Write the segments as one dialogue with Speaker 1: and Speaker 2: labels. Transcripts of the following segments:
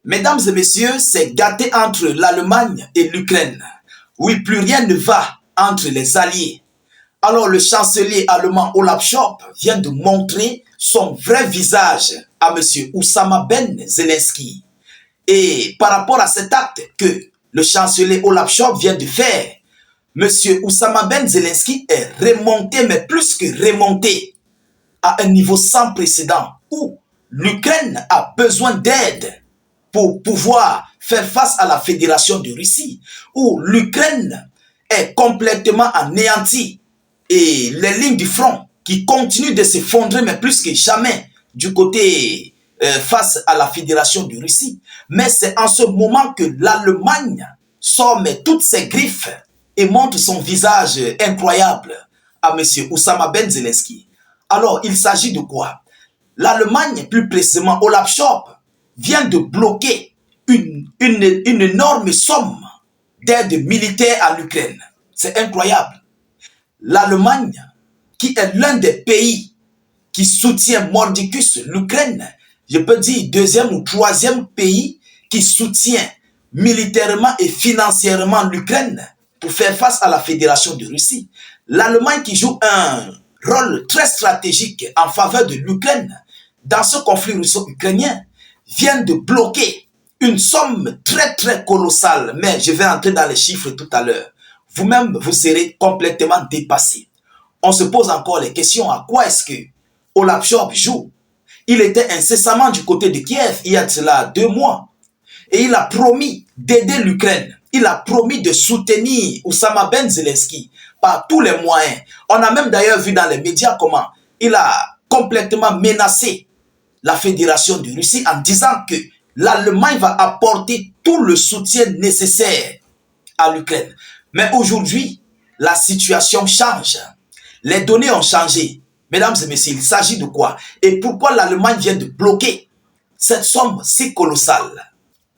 Speaker 1: Mesdames et messieurs, c'est gâté entre l'Allemagne et l'Ukraine. Oui, plus rien ne va entre les alliés. Alors le chancelier allemand Olaf Scholz vient de montrer son vrai visage à M. Oussama Ben Zelensky. Et par rapport à cet acte que le chancelier Olaf Scholz vient de faire, M. Oussama Ben Zelensky est remonté, mais plus que remonté, à un niveau sans précédent où l'Ukraine a besoin d'aide pour pouvoir faire face à la Fédération de Russie, où l'Ukraine est complètement anéantie et les lignes du front qui continuent de s'effondrer, mais plus que jamais du côté face à la Fédération de Russie. Mais c'est en ce moment que l'Allemagne sort mais toutes ses griffes et montre son visage incroyable à M. Oussama Ben Zelensky. Alors, il s'agit de quoi? L'Allemagne, plus précisément Olaf Scholz, vient de bloquer une énorme somme d'aide militaire à l'Ukraine. C'est incroyable. L'Allemagne, qui est l'un des pays qui soutient mordicus l'Ukraine, je peux dire deuxième ou troisième pays qui soutient militairement et financièrement l'Ukraine pour faire face à la Fédération de Russie. L'Allemagne qui joue un rôle très stratégique en faveur de l'Ukraine dans ce conflit russo-ukrainien vient de bloquer une somme très colossale, mais je vais entrer dans les chiffres tout à l'heure. Vous-même, vous serez complètement dépassé. On se pose encore les questions, à quoi est-ce que Olaf Scholz joue? Il était incessamment du côté de Kiev il y a de cela 2 mois et il a promis d'aider l'Ukraine. Il a promis de soutenir Oussama Ben Zelensky par tous les moyens. On a même d'ailleurs vu dans les médias comment il a complètement menacé la Fédération de Russie en disant que l'Allemagne va apporter tout le soutien nécessaire à l'Ukraine. Mais aujourd'hui, la situation change. Les données ont changé. Mesdames et messieurs, il s'agit de quoi? Et pourquoi l'Allemagne vient de bloquer cette somme si colossale?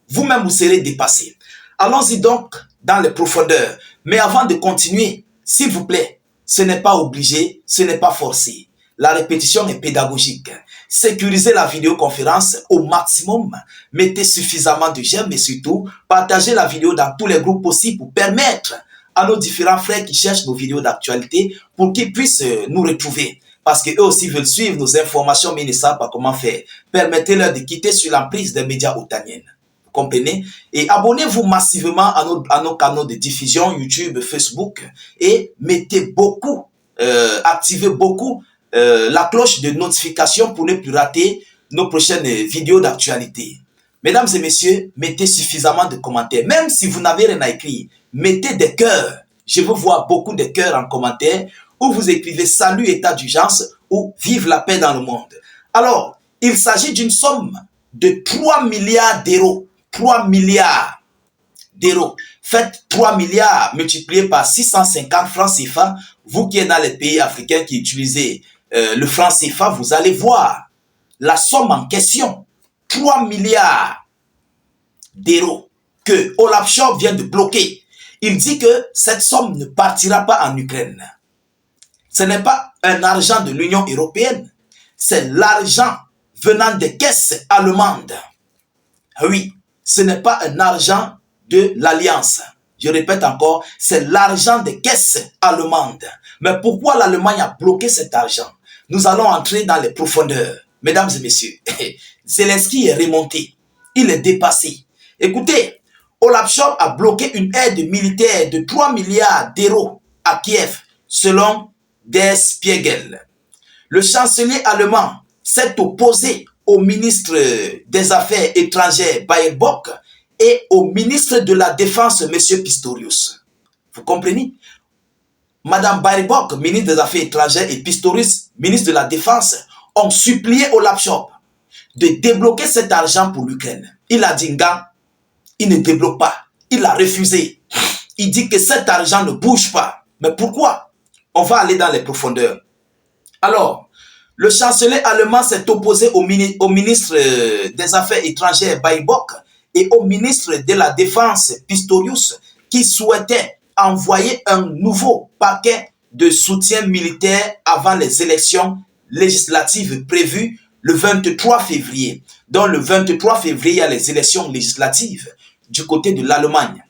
Speaker 1: Vous-même, vous serez dépassé. Allons-y donc dans les profondeurs. Mais avant de continuer, s'il vous plaît, ce n'est pas obligé, ce n'est pas forcé. La répétition est pédagogique. Sécurisez la vidéoconférence au maximum. Mettez suffisamment de j'aime et surtout, partagez la vidéo dans tous les groupes possibles pour permettre à nos différents frères qui cherchent nos vidéos d'actualité pour qu'ils puissent nous retrouver. Parce qu'eux aussi veulent suivre nos informations mais ils ne savent pas comment faire. Permettez-leur de quitter sur l'emprise des médias otaniennes. Vous comprenez? Et abonnez-vous massivement à nos canaux de diffusion, YouTube, Facebook. Et mettez beaucoup, activez beaucoup la cloche de notification pour ne plus rater nos prochaines vidéos d'actualité. Mesdames et messieurs, mettez suffisamment de commentaires. Même si vous n'avez rien à écrire, mettez des cœurs. Je veux voir beaucoup de cœurs en commentaire où vous écrivez salut état d'urgence ou vive la paix dans le monde. Alors, il s'agit d'une somme de 3 milliards d'euros. 3 milliards d'euros. Faites 3 milliards multipliés par 650 francs CFA. Vous qui êtes dans les pays africains qui utilisez le franc CFA, vous allez voir la somme en question. 3 milliards d'euros que Olaf Scholz vient de bloquer. Il dit que cette somme ne partira pas en Ukraine. Ce n'est pas un argent de l'Union européenne. C'est l'argent venant des caisses allemandes. Oui, ce n'est pas un argent de l'Alliance. Je répète encore, c'est l'argent des caisses allemandes. Mais pourquoi l'Allemagne a bloqué cet argent? Nous allons entrer dans les profondeurs. Mesdames et messieurs, Zelensky est remonté. Il est dépassé. Écoutez, Olaf Scholz a bloqué une aide militaire de 3 milliards d'euros à Kiev, selon Der Spiegel. Le chancelier allemand s'est opposé au ministre des Affaires étrangères Baerbock et au ministre de la Défense, M. Pistorius. Vous comprenez? Madame Baerbock, ministre des Affaires étrangères, et Pistorius, ministre de la Défense, ont supplié Olaf Scholz de débloquer cet argent pour l'Ukraine. Il a dit, gars, il ne débloque pas. Il a refusé. Il dit que cet argent ne bouge pas. Mais pourquoi? On va aller dans les profondeurs. Alors, le chancelier allemand s'est opposé au ministre des Affaires étrangères Baerbock et au ministre de la Défense Pistorius qui souhaitait envoyer un nouveau paquet de soutien militaire avant les élections législatives prévues le 23 février. Donc le 23 février, il y a les élections législatives du côté de l'Allemagne.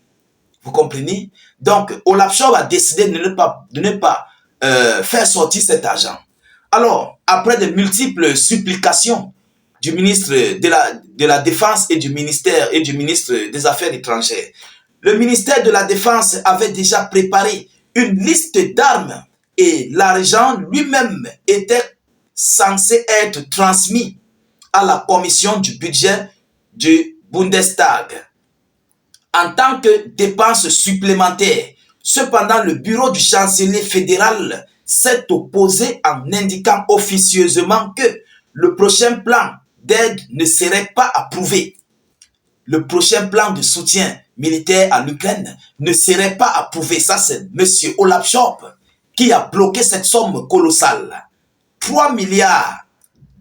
Speaker 1: Vous comprenez? Donc Olaf Scholz a décidé de ne pas faire sortir cet argent. Alors, après de multiples supplications du ministre de la Défense et du ministre des Affaires étrangères, le ministère de la Défense avait déjà préparé une liste d'armes et l'argent lui-même était censé être transmis à la commission du budget du Bundestag en tant que dépense supplémentaire. Cependant, le bureau du chancelier fédéral s'est opposé en indiquant officieusement que le prochain plan d'aide ne serait pas approuvé. Le prochain plan de soutien militaire à l'Ukraine ne serait pas approuvé. Ça, c'est M. Olaf Scholz qui a bloqué cette somme colossale. 3 milliards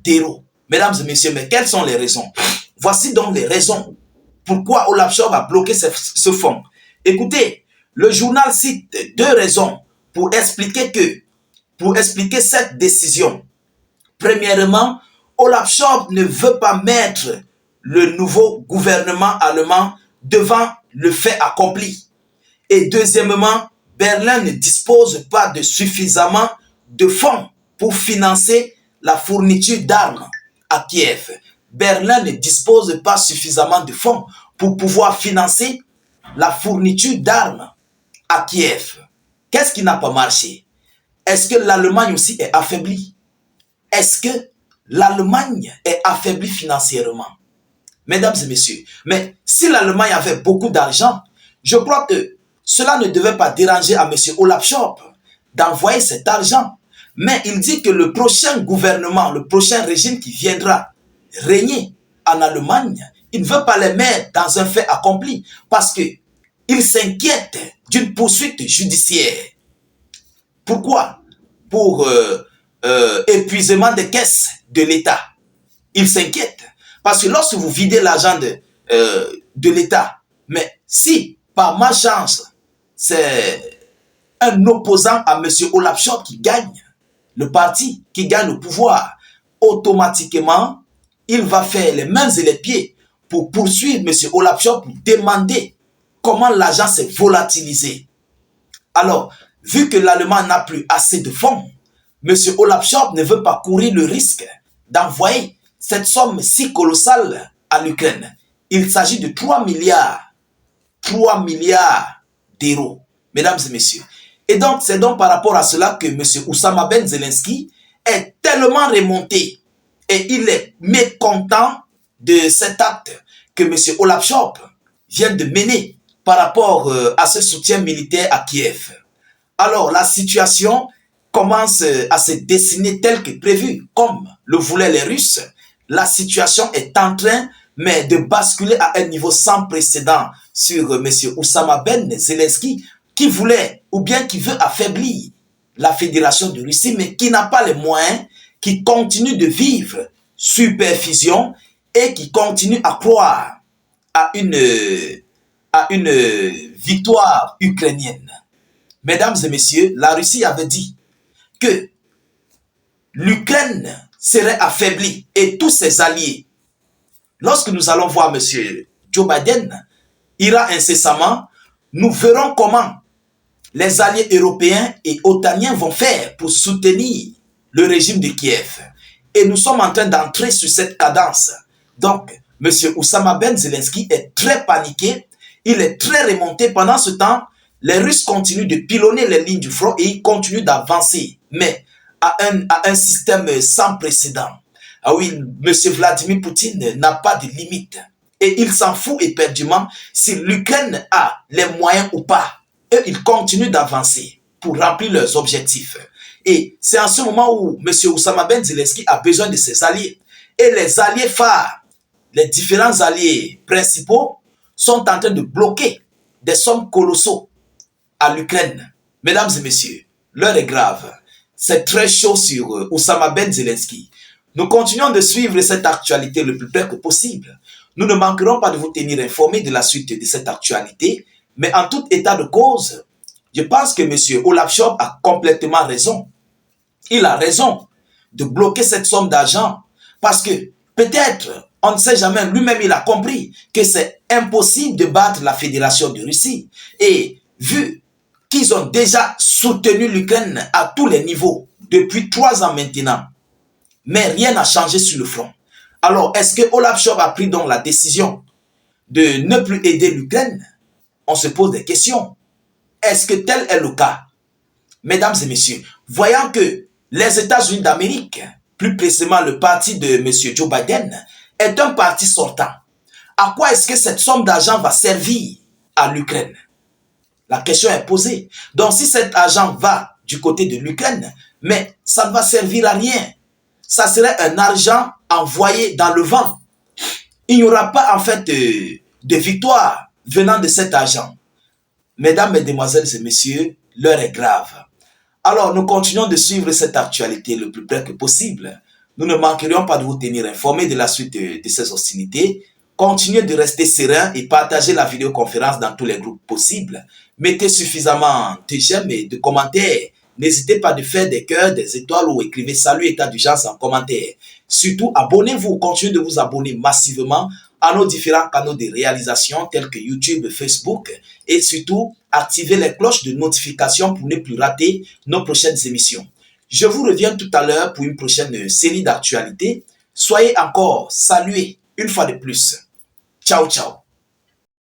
Speaker 1: d'euros. Mesdames et messieurs, mais quelles sont les raisons? Voici donc les raisons pourquoi Olaf Scholz a bloqué ce fonds. Écoutez, le journal cite 2 raisons pour expliquer cette décision. Premièrement, Olaf Scholz ne veut pas mettre le nouveau gouvernement allemand devant le fait accompli. Et deuxièmement, Berlin ne dispose pas de suffisamment de fonds pour financer la fourniture d'armes à Kiev. Berlin ne dispose pas suffisamment de fonds pour pouvoir financer la fourniture d'armes à Kiev. Qu'est-ce qui n'a pas marché? Est-ce que l'Allemagne aussi est affaiblie? Est-ce que l'Allemagne est affaiblie financièrement? Mesdames et messieurs, mais si l'Allemagne avait beaucoup d'argent, je crois que cela ne devait pas déranger à M. Olaf Scholz d'envoyer cet argent. Mais il dit que le prochain gouvernement, le prochain régime qui viendra régner en Allemagne, il ne veut pas les mettre dans un fait accompli parce qu'il s'inquiète d'une poursuite judiciaire. Pourquoi? Pour épuisement des caisses de l'État. Il s'inquiète. Parce que lorsque vous videz l'argent de l'État, mais si par malchance, c'est un opposant à M. Olaf Scholz qui gagne, le parti qui gagne le pouvoir, automatiquement, il va faire les mains et les pieds pour poursuivre M. Olaf Scholz pour demander comment l'argent s'est volatilisé. Alors, vu que l'Allemagne n'a plus assez de fonds, M. Olaf Scholz ne veut pas courir le risque d'envoyer cette somme si colossale à l'Ukraine. Il s'agit de 3 milliards d'euros, mesdames et messieurs. Et donc, c'est donc par rapport à cela que M. Oussama Ben Zelensky est tellement remonté et il est mécontent de cet acte que M. Olaf Scholz vient de mener par rapport à ce soutien militaire à Kiev. Alors, la situation commence à se dessiner telle que prévue, comme le voulaient les Russes. La situation est en train de basculer à un niveau sans précédent sur M. Oussama Ben Zelensky, qui voulait ou bien qui veut affaiblir la Fédération de Russie, mais qui n'a pas les moyens, qui continue de vivre sous perfusion et qui continue à croire à une victoire ukrainienne. Mesdames et messieurs, la Russie avait dit que l'Ukraine serait affaiblie et tous ses alliés. Lorsque nous allons voir M. Joe Biden, ira incessamment, nous verrons comment les alliés européens et otaniens vont faire pour soutenir le régime de Kiev. Et nous sommes en train d'entrer sur cette cadence. Donc, M. Oussama Ben Zelensky est très paniqué, il est très remonté. Pendant ce temps, les Russes continuent de pilonner les lignes du front et ils continuent d'avancer, mais à un système sans précédent. Ah oui, M. Vladimir Poutine n'a pas de limite. Et il s'en fout éperdument si l'Ukraine a les moyens ou pas. Eux, ils continuent d'avancer pour remplir leurs objectifs. Et c'est en ce moment où M. Oussama Ben Zelensky a besoin de ses alliés. Et les alliés phares, les différents alliés principaux, sont en train de bloquer des sommes colossaux à l'Ukraine. Mesdames et messieurs, l'heure est grave. C'est très chaud sur Oussama Ben Zelensky. Nous continuons de suivre cette actualité le plus près que possible. Nous ne manquerons pas de vous tenir informés de la suite de cette actualité, mais en tout état de cause, je pense que M. Olaf Scholz a complètement raison. Il a raison de bloquer cette somme d'argent Parce que peut-être, on ne sait jamais, lui-même il a compris que c'est impossible de battre la Fédération de Russie. Et vu qu'ils ont déjà soutenu l'Ukraine à tous les niveaux depuis 3 ans maintenant, mais rien n'a changé sur le front. Alors, est-ce que Olaf Scholz a pris donc la décision de ne plus aider l'Ukraine? On se pose des questions. Est-ce que tel est le cas? Mesdames et messieurs, voyant que les États-Unis d'Amérique, plus précisément le parti de M. Joe Biden, est un parti sortant, à quoi est-ce que cette somme d'argent va servir à l'Ukraine? La question est posée. Donc si cet argent va du côté de l'Ukraine, mais ça ne va servir à rien. Ça serait un argent envoyé dans le vent. Il n'y aura pas en fait de victoire venant de cet argent. Mesdames, mesdemoiselles et messieurs, l'heure est grave. Alors, nous continuons de suivre cette actualité le plus près que possible. Nous ne manquerons pas de vous tenir informés de la suite de ces hostilités. Continuez de rester serein et partagez la vidéoconférence dans tous les groupes possibles. Mettez suffisamment de j'aime et de commentaires. N'hésitez pas de faire des cœurs, des étoiles ou écrivez salut état d'urgence en commentaire. Surtout, abonnez-vous, continuez de vous abonner massivement à nos différents canaux de réalisation tels que YouTube, Facebook et surtout, activez les cloches de notification pour ne plus rater nos prochaines émissions. Je vous reviens tout à l'heure pour une prochaine série d'actualités. Soyez encore salués une fois de plus. Ciao, ciao.